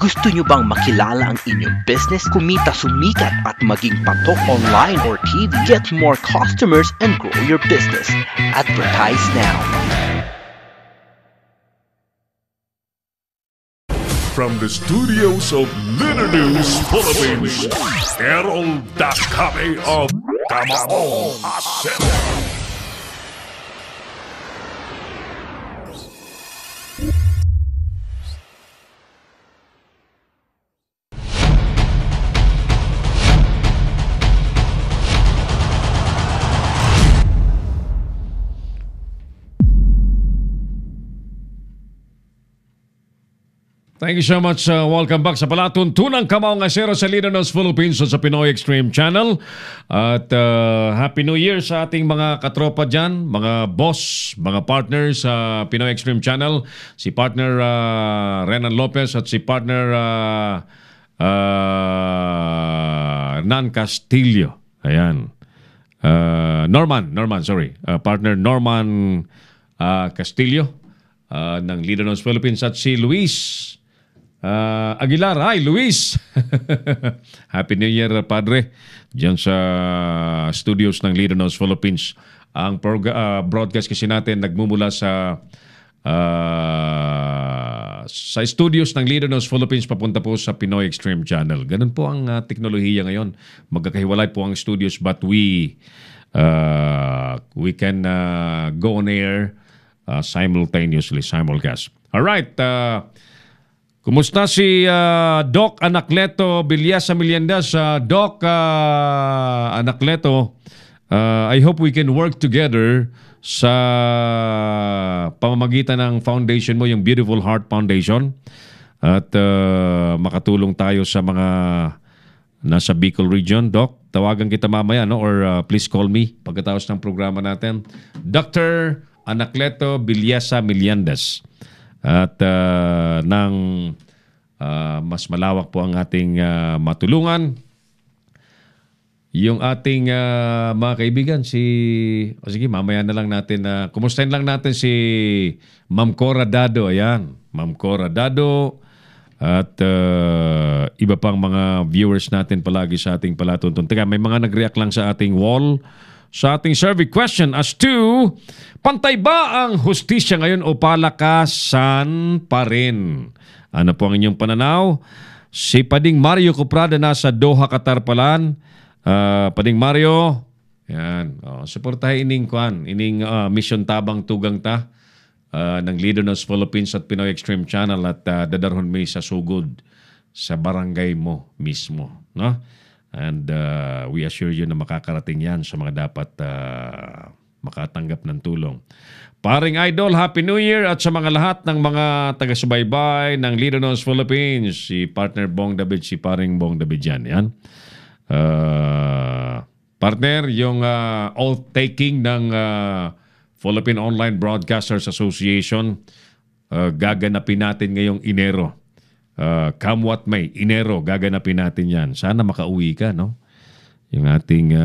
Gusto nyo bang makilala ang inyong business, kumita, sumikat at maging patok online or TV? Get more customers and grow your business. Advertise now. From the studios of Litter News Philippines, Errol Dakabe of Kamaong Asero. Thank you so much. Welcome back sa palatuntunang Kamaong Asero sa Litter News Philippines sa Pinoy Extreme Channel. At Happy New Year sa ating mga katropa dyan, mga boss, mga partners sa Pinoy Extreme Channel. Si partner Renan Lopez at si partner Nan Castillo. Ayan. Partner Norman Castillo ng Litter News Philippines at si Luis Aguilar. Hi, Luis! Happy New Year, Padre. Diyan sa studios ng Litter News Philippines. Ang broadcast kasi natin nagmumula sa studios ng Litter News Philippines papunta po sa Pinoy Extreme Channel. Ganun po ang teknolohiya ngayon. Magkakahiwalay po ang studios but we can go on air simultaneously, simulcast. Alright, kumusta si Doc Anacleto Bilyasa Milyendas? Doc Anacleto, I hope we can work together sa pamamagitan ng foundation mo, yung Beautiful Heart Foundation, at makatulong tayo sa mga nasa Bicol region. Doc, tawagan kita mamaya, no? Or please call me pagkatapos ng programa natin. Dr. Anacleto Bilyasa Milyendas. At nang mas malawak po ang ating matulungan, yung ating mga kaibigan, sige, mamaya na lang natin, kumustahin lang natin si Ma'am Cora Dado. Ayan, Ma'am Cora Dado at iba pang mga viewers natin palagi sa ating palatuntunan. Teka, may mga nag-react lang sa ating wall, sa ating survey question as to, pantay ba ang hustisya ngayon o palakasan pa rin? Ano po ang inyong pananaw? Si Pading Mario Cuprada nasa Doha, Qatar palan. Pading Mario, yan. Suportahin ining Mission Tabang Tugang Ta ng Litter News Philippines at Pinoy Extreme Channel at dadarhon mo sa sugod sa barangay mo mismo, no? And we assure you na makakarating yan sa mga dapat makatanggap ng tulong. Paring Idol, Happy New Year at sa mga lahat ng mga taga-subaybay ng Litter News Philippines. Si partner Bong David, si paring Bong David yan. Yan. Partner, yung oath-taking ng Philippine Online Broadcasters Association, gaganapin natin ngayong Enero. Come what may, Enero, gaganapin natin yan. Sana makauwi ka, no? Yung ating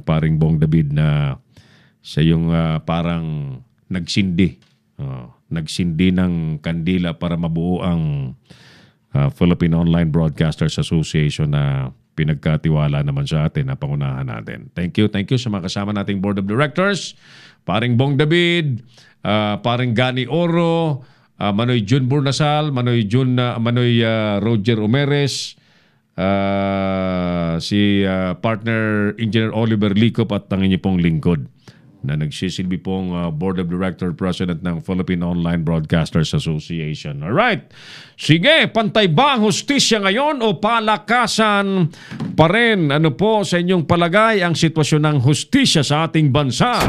paring Bong David na sa yung parang nagsindi. Nagsindi ng kandila para mabuo ang Philippine Online Broadcasters Association na pinagkatiwala naman sa atin na pangunahan natin. Thank you sa mga kasama nating Board of Directors, paring Bong David, paring Gani Oro, Manoy Jun Burnasal, Manoy Roger Umeres, si partner Engineer Oliver Licop at ang inyo pong lingkod na nagsisilbi pong Board of Director President ng Philippine Online Broadcasters Association. Alright. Sige, pantay ba ang hustisya ngayon o palakasan pa rin? Ano po sa inyong palagay ang sitwasyon ng hustisya sa ating bansa?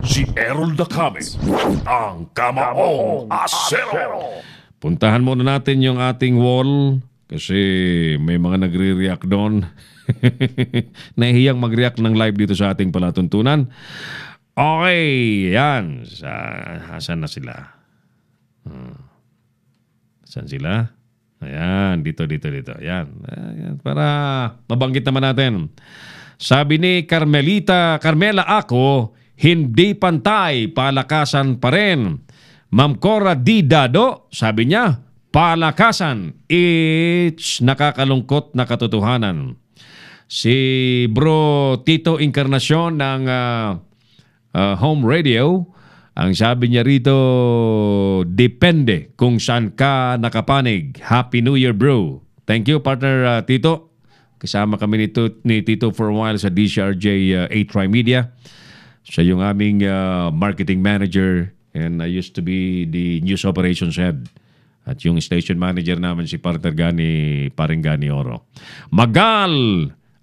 Si Errol Dakabe, ang Kamaong Asero. Puntahan muna natin yung ating wall kasi may mga nagre-react doon. Nahihiyang mag-react ng live dito sa ating palatuntunan. Okay, yan. Saan na sila? Saan sila? Ayan, dito. Ayan. Para mabanggit naman natin. Sabi ni Carmela ako, hindi pantay, palakasan pa rin. Ma'am Cora D. Dado, sabi niya, palakasan. It's nakakalungkot na katotohanan. Si Bro Tito Encarnacion ng Home Radio, ang sabi niya rito, depende kung saan ka nakapanig. Happy New Year, bro. Thank you, partner Tito. Kasama kami ni Tito for a while sa DCRJ 8 Media. Siya yung aming marketing manager and I used to be the news operations head. At yung station manager naman si partner paring Gani Oro.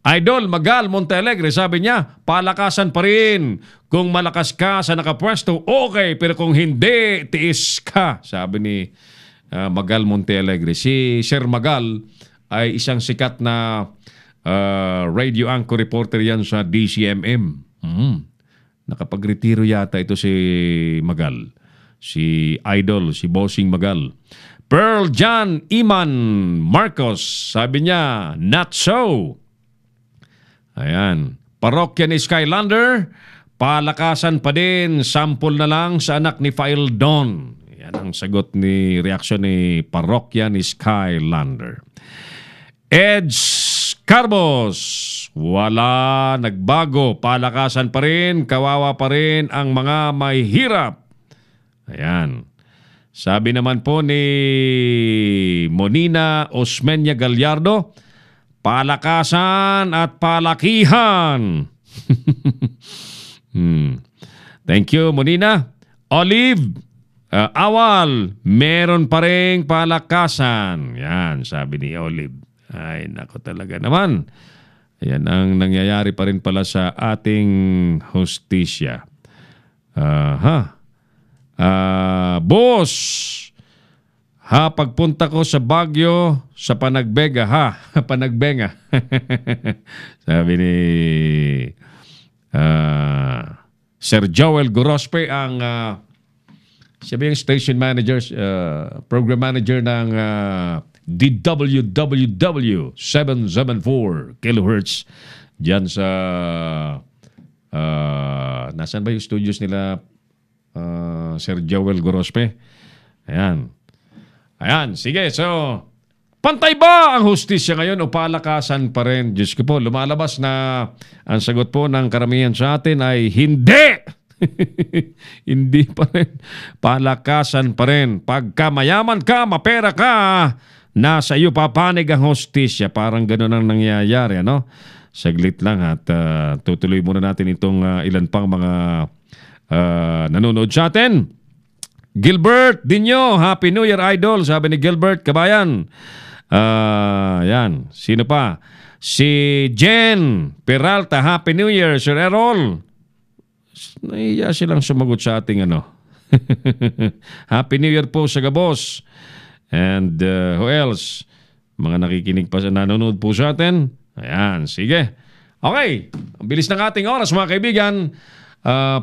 Idol Magal Montealegre, sabi niya, palakasan pa rin. Kung malakas ka sa nakapwesto, okay. Pero kung hindi, tiis ka. Sabi ni Magal Montealegre. Si Sir Magal ay isang sikat na radio anchor reporter yan sa DCMM. Nakapag-retiro yata ito si Magal. Si Idol, si Bossing Magal. Pearl John Iman Marcos, sabi niya, not so. Ayan. Parokya ni Skylander, palakasan pa din, sample na lang sa anak ni Faildon. Yan ang sagot ni reaksyon ni Parokya ni Skylander. Edge Carbos, wala nagbago, palakasan pa rin, kawawa pa rin ang mga may hirap. Ayan. Sabi naman po ni Monina Osmeña Gallardo, palakasan at palakihan. Thank you, Monina. Olive, Awal, meron pa rin palakasan. Yan, sabi ni Olive. Ay, nako talaga naman. Yan ang nangyayari pa rin pala sa ating hostisya. Boss, pagpunta ko sa Baguio, sa Panagbega, Panagbenga. Sabi ni Sir Joel Gorospe, ang sabi yung station manager, program manager ng DWWW 774 kHz dyan sa nasaan ba yung studios nila, Sir Joel Gorospe? Ayan, sige. So, pantay ba ang hustisya ngayon o palakasan pa rin? Diyos ko po, lumalabas na ang sagot po ng karamihan sa atin ay hindi! Hindi pa rin. Palakasan pa rin. Pagka mayaman ka, mapera ka, nasa iyo papanig ang hustisya. Parang gano'n ang nangyayari, ano? Saglit lang at tutuloy muna natin itong ilan pang mga nanonood sa atin. Gilbert Dinyo, Happy New Year, Idol. Sabi ni Gilbert Kabayan. Yan. Sino pa? Si Jen Peralta, Happy New Year, Sir Errol. Naiya silang sumagot sa ating Happy New Year po sa Gabos. And who else? Mga nakikinig pa sa nanonood po sa atin. Ayan, sige. Okay. Ang bilis ng ating oras, mga kaibigan.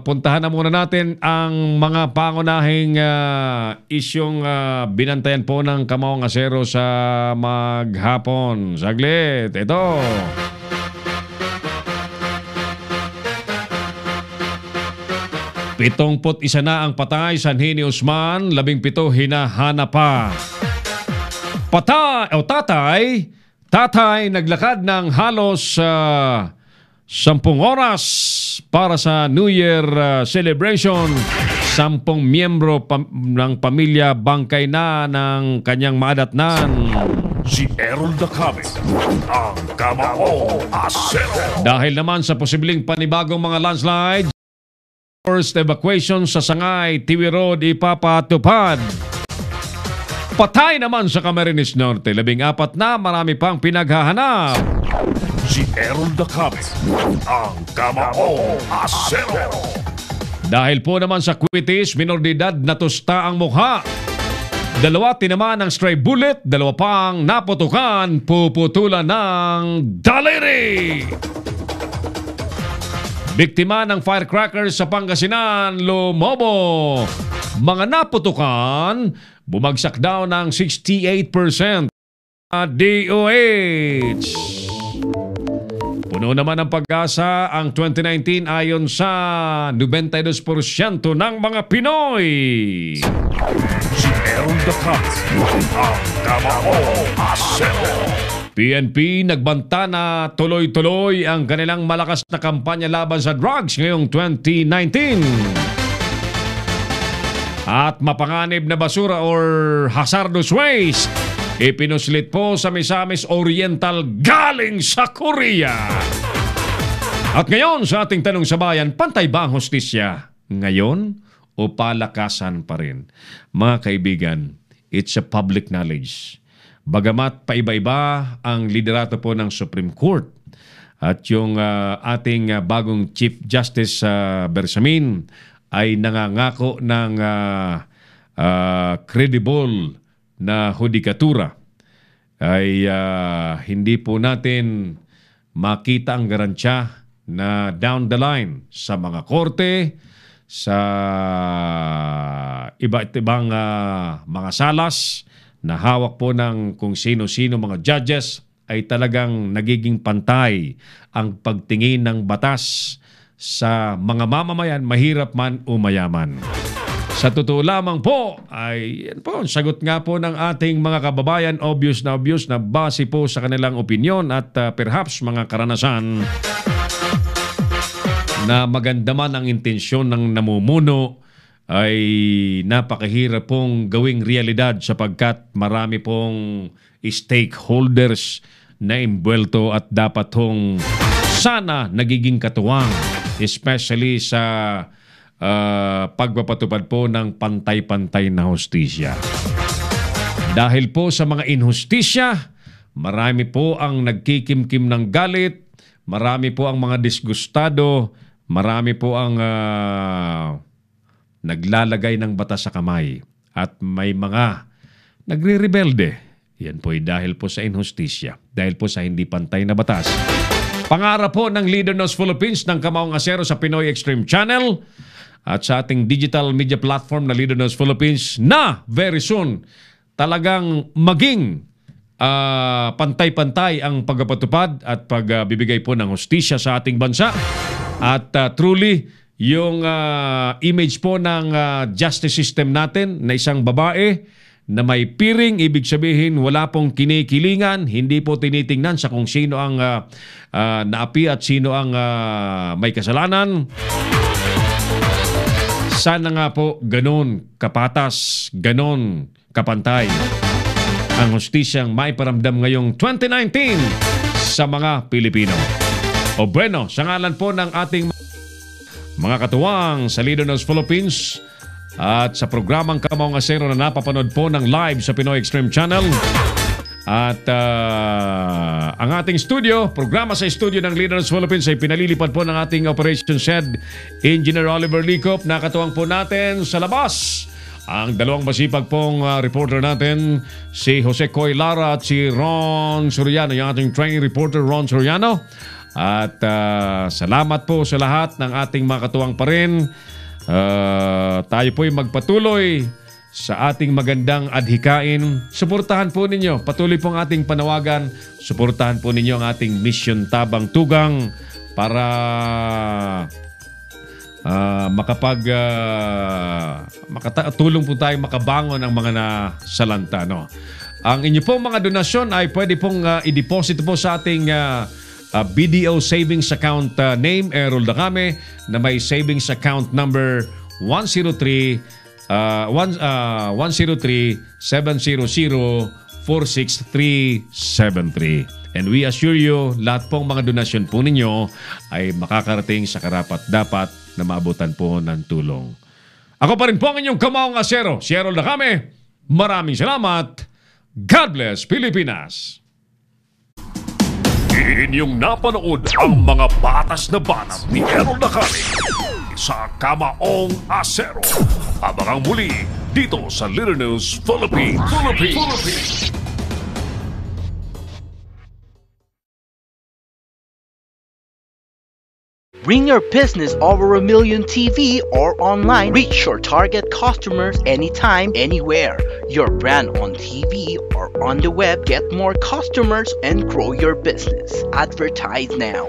Puntahan na muna natin ang mga pangunahing isyong binantayan po ng Kamaong Asero sa maghapon. Saglit, ito. Pitongput isa na ang patay sa Sanhini Usman, 17 hinahanap pa. Tatay naglakad ng halos 10 oras para sa New Year celebration. 10 miyembro ng pamilya bangkay na ng kanyang maadatnan. Si Errol Dacame, ang Kamaong Asero. Dahil naman sa posibleng panibagong mga landslide, forced evacuation sa Sangay, Tiwi Road ipapatupad. Patay naman sa Camarines Norte, 14 na, marami pang pinaghahanap. Si Errol Dacame, ang Kamaong Asero. Dahil po naman sa Quitis, minor de edad natusta ang mukha. 2 tinamaan ng stray bullet, 2 pang naputukan, puputulan ng daliri. Biktima ng firecrackers sa Pangasinan, lumobo. Mga naputukan, bumagsak daw ng 68% DOH. Puno naman ng pag-asa ang 2019 ayon sa 92% ng mga Pinoy. Si Errol the Cubs, ang Kamao Asero. PNP nagbanta na tuloy-tuloy ang kanilang malakas na kampanya laban sa drugs ngayong 2019. At mapanganib na basura or hazardous waste, ipinuslit po sa Misamis Oriental galing sa Korea. At ngayon sa ating tanong sa bayan, pantay ba ang hustisya ngayon o palakasan pa rin? Mga kaibigan, it's a public knowledge. Bagamat paiba-iba ang liderato po ng Supreme Court at yung ating bagong Chief Justice Bersamin ay nangangako ng credible na hudikatura, ay hindi po natin makita ang garansya na down the line sa mga korte, sa iba't ibang mga salas na hawak po ng kung sino-sino mga judges, ay talagang nagiging pantay ang pagtingin ng batas sa mga mamamayan, mahirap man o mayaman. Sa totoo lamang po, ay yan po, sagot nga po ng ating mga kababayan, obvious na base po sa kanilang opinion at perhaps mga karanasan, na maganda man ang intensyon ng namumuno, ay napakahirap pong gawing realidad sapagkat marami pong stakeholders na imbwelto at dapat pong sana nagiging katuwang, especially sa pagpapatupad po ng pantay-pantay na hustisya. Dahil po sa mga inhustisya, marami po ang nagkikimkim ng galit, marami po ang mga disgustado, marami po ang naglalagay ng batas sa kamay at may mga nagre-rebelde. Yan po ay dahil po sa inhustisya, dahil po sa hindi pantay na batas. Pangarap po ng Leader Nos Philippines ng Kamaong Asero sa Pinoy Extreme Channel at sa ating digital media platform na Leader Nos Philippines na very soon talagang maging pantay-pantay ang pagpapatupad at pagbibigay po ng hustisya sa ating bansa. At truly, yung image po ng justice system natin na isang babae na may piring, ibig sabihin wala pong kinikilingan, hindi po tinitingnan sa kung sino ang naapi at sino ang may kasalanan. Sana nga po ganon kapatas, ganon kapantay ang hustisyang maiparamdam ngayong 2019 sa mga Pilipino. O bueno, sa ngalan po ng ating mga katuwang sa Leader Nos Philippines at sa programang Kamaong Asero na napapanood po ng live sa Pinoy Extreme Channel. At ang ating studio, programa sa studio ng Leader Nos Philippines ay pinalilipad po ng ating Operations Head, Engineer Oliver Licop. Nakatuwang po natin sa labas ang dalawang masipag pong reporter natin, si Jose Coy Lara at si Ron Soriano, yung ating training reporter Ron Soriano. At salamat po sa lahat ng ating mga katuwang pa rin. Tayo po'y magpatuloy sa ating magandang adhikain. Suportahan po ninyo, patuloy pong ating panawagan. Suportahan po ninyo ang ating mission Tabang Tugang para makatulong po tayo makabangon ang mga nasalanta. No? Ang inyo pong mga donasyon ay pwede pong i-deposit po sa ating BDO Savings Account name, Errol Dacame, na may savings account number 103-700-46373. And we assure you, lahat pong mga donasyon po ninyo ay makakarating sa karapat-dapat na maabutan po ng tulong. Ako pa rin po ang inyong Kamaong Asero, si Errol Dacame. Maraming salamat. God bless Pilipinas. Inyong napanood ang mga batas na banat ni Errol Dacame sa Kamaong Asero. Abangang muli dito sa Leader Nos Philippines. Bring your business over a million TV or online. Reach your target customers anytime, anywhere. Your brand on TV or on the web. Get more customers and grow your business. Advertise now.